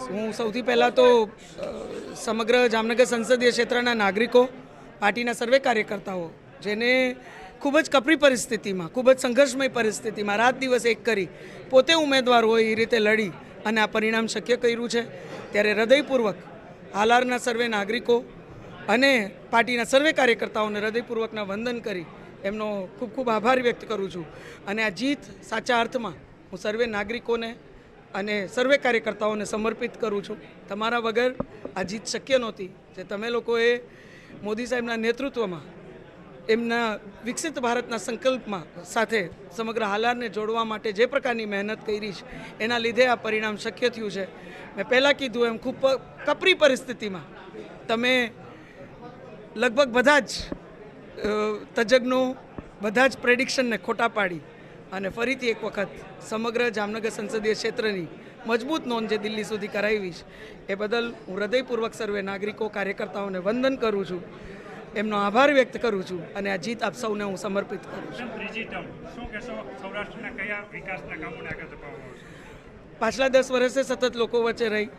હું સૌથી પહેલાં તો સમગ્ર જામનગર સંસદીય ક્ષેત્રના નાગરિકો, પાર્ટીના સર્વે કાર્યકર્તાઓ, જેને ખૂબ જ કપરી પરિસ્થિતિમાં, ખૂબ જ સંઘર્ષમય પરિસ્થિતિમાં રાત દિવસ એક કરી પોતે ઉમેદવાર હોય એ રીતે લડી અને આ પરિણામ શક્ય કર્યું છે, ત્યારે હૃદયપૂર્વક હાલારના સર્વે નાગરિકો અને પાર્ટીના સર્વે કાર્યકર્તાઓને હૃદયપૂર્વકના વંદન કરી એમનો ખૂબ ખૂબ આભાર વ્યક્ત કરું છું. અને આ જીત સાચા અર્થમાં હું સર્વે નાગરિકોને અને સર્વે કાર્યકર્તાઓને સમર્પિત કરું છું. તમારા વગર આ જીત શક્ય નહોતી. જે તમે લોકોએ મોદી સાહેબના નેતૃત્વમાં એમના વિકસિત ભારતના સંકલ્પમાં સાથે સમગ્ર હાલારને જોડવા માટે જે પ્રકારની મહેનત કરી છે એના લીધે આ પરિણામ શક્ય થયું છે. મેં પહેલાં કીધું એમ ખૂબ કપરી પરિસ્થિતિમાં તમે લગભગ બધા જ તજજ્ઞો, બધા જ પ્રેડિક્શનને ખોટા પાડી અને ફરીથી એક વખત સમગ્ર જામનગર સંસદીય ક્ષેત્રની મજબૂત નોંધ જે દિલ્હી સુધી કરાવી છે એ બદલ હું હૃદયપૂર્વક સર્વે નાગરિકો, કાર્યકર્તાઓને વંદન કરું છું, એમનો આભાર વ્યક્ત કરું છું અને આ જીત આપ સૌને હું સમર્પિત કરું છું. પાછલા 10 વર્ષે સતત લોકો વચ્ચે રહી,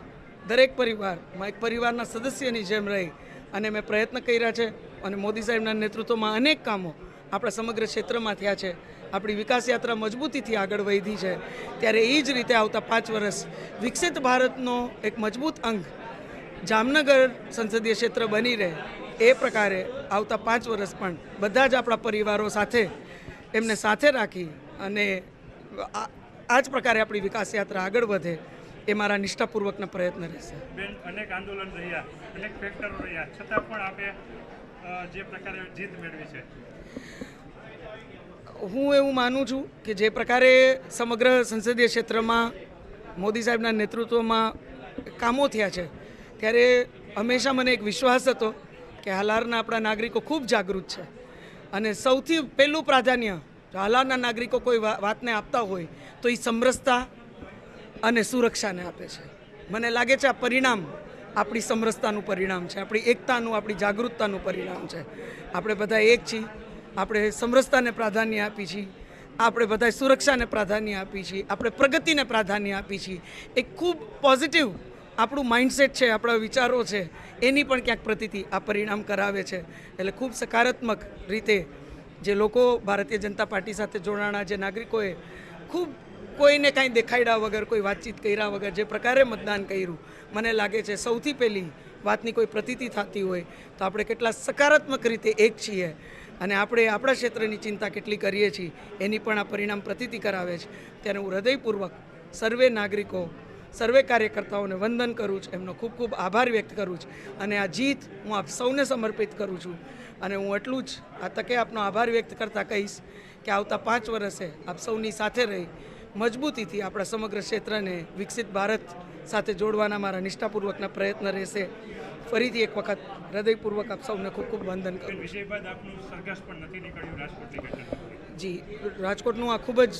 દરેક પરિવારમાં એક પરિવારના સદસ્યની જેમ રહી અને મેં પ્રયત્ન કર્યા છે અને મોદી સાહેબના નેતૃત્વમાં અનેક કામો આપણા સમગ્ર ક્ષેત્રમાં થયા છે. આપણી વિકાસ યાત્રા મજબૂતીથી આગળ વધી છે. ત્યારે એ જ રીતે આવતા 5 વર્ષ વિકસિત ભારતનો એક મજબૂત અંગ જામનગર સંસદીય ક્ષેત્ર બની રહે એ પ્રકારે આવતા 5 વર્ષ પણ બધા જ આપણા પરિવારો સાથે એમને સાથે રાખી અને આ જ પ્રકારે આપણી વિકાસ યાત્રા આગળ વધે એ મારા નિષ્ઠાપૂર્વકના પ્રયત્ન રહેશે. અનેક આંદોલન રહ્યા, અનેક ફેક્ટરો રહ્યા, છતાં પણ આપે જે પ્રકારે જીત મેળવી છે, હું એવું માનું છું કે જે પ્રકારે સમગ્ર સંસદીય ક્ષેત્રમાં મોદી સાહેબના નેતૃત્વમાં કામો થયા છે, ત્યારે હંમેશા મને એક વિશ્વાસ હતો કે હાલારના આપણા નાગરિકો ખૂબ જાગૃત છે અને સૌથી પહેલું પ્રાધાન્ય હાલારના નાગરિકો કોઈ વાતને આપતા હોય તો એ સમરસતા અને સુરક્ષાને આપે છે. મને લાગે છે આ પરિણામ આપણી સમરસતાનું પરિણામ છે, આપણી એકતાનું, આપણી જાગૃતતાનું પરિણામ છે. આપણે બધા એક છીએ, આપણે સમરસતાને પ્રાધાન્ય આપી છીએ, આપણે બધા સુરક્ષાને પ્રાધાન્ય આપી છીએ, આપણે પ્રગતિને પ્રાધાન્ય આપી છીએ. એક ખૂબ પોઝિટિવ આપણું માઇન્ડસેટ છે, આપણા વિચારો છે, એની પણ ક્યાંક પ્રતીતિ આ પરિણામ કરાવે છે. એટલે ખૂબ સકારાત્મક રીતે જે લોકો ભારતીય જનતા પાર્ટી સાથે જોડાણા, જે નાગરિકોએ ખૂબ કોઈને કાંઈ દેખાડ્યા વગર, કોઈ વાતચીત કર્યા વગર જે પ્રકારે મતદાન કર્યું, મને લાગે છે સૌથી પહેલી વાતની કોઈ પ્રતીતિ થતી હોય તો આપણે કેટલા સકારાત્મક રીતે એક છીએ અને આપણે આપણા ક્ષેત્રની ચિંતા કેટલી કરીએ છીએ એની પણ આ પરિણામ પ્રતીતિ કરાવે છે. ત્યારે હું હૃદયપૂર્વક સર્વે નાગરિકો, સર્વે કાર્યકર્તાઓને વંદન કરું છું, એમનો ખૂબ ખૂબ આભાર વ્યક્ત કરું છું અને આ જીત હું આપ સૌને સમર્પિત કરું છું. અને હું એટલું જ આ તકે આપનો આભાર વ્યક્ત કરતાં કહીશ કે આવતા 5 વર્ષે આપ સૌની સાથે રહી મજબૂતીથી આપણા સમગ્ર ક્ષેત્રને વિકસિત ભારત સાથે જોડવાના મારા નિષ્ઠાપૂર્વકના પ્રયત્ન રહેશે. ફરીથી એક વખત હૃદયપૂર્વક આપ સૌને ખૂબ ખૂબ વંદન કરું. જી, રાજકોટનું આ ખૂબ જ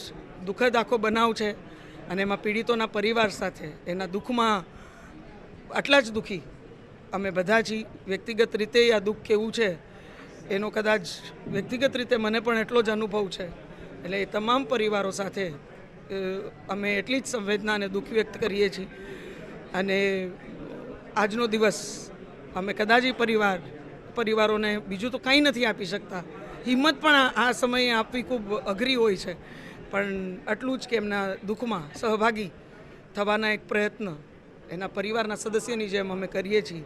દુઃખદ આખો બનાવ છે અને એમાં પીડિતોના પરિવાર સાથે એના દુઃખમાં આટલા જ દુઃખી અમે બધા છીએ. વ્યક્તિગત રીતે આ દુઃખ કેવું છે એનો કદાચ વ્યક્તિગત રીતે મને પણ એટલો જ અનુભવ છે. એટલે એ તમામ પરિવારો સાથે અમે એટલી જ સંવેદના અને દુઃખ વ્યક્ત કરીએ છીએ અને આજનો દિવસ અમે કદાચ પરિવારોને બીજું તો કંઈ નથી આપી શકતા. હિંમત પણ આ સમયે આપવી ખૂબ અઘરી હોય છે, પણ આટલું જ કે એમના દુઃખમાં સહભાગી થવાના એક પ્રયત્ન એના પરિવારના સદસ્યની જેમ અમે કરીએ છીએ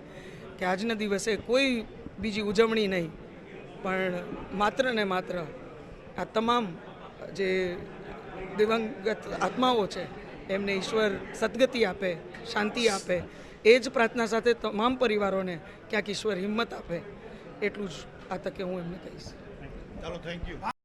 કે આજના દિવસે કોઈ બીજી ઉજવણી નહીં, પણ માત્ર ને માત્ર આ તમામ જે દિવંગત આત્માઓ છે એમને ઈશ્વર સદગતિ આપે, શાંતિ આપે, એ જ પ્રાર્થના સાથે તમામ પરિવારોને ક્યાંક ઈશ્વર હિંમત આપે, એટલું જ આ તકે હું એમને કહીશ. ચાલો, થેન્ક યુ.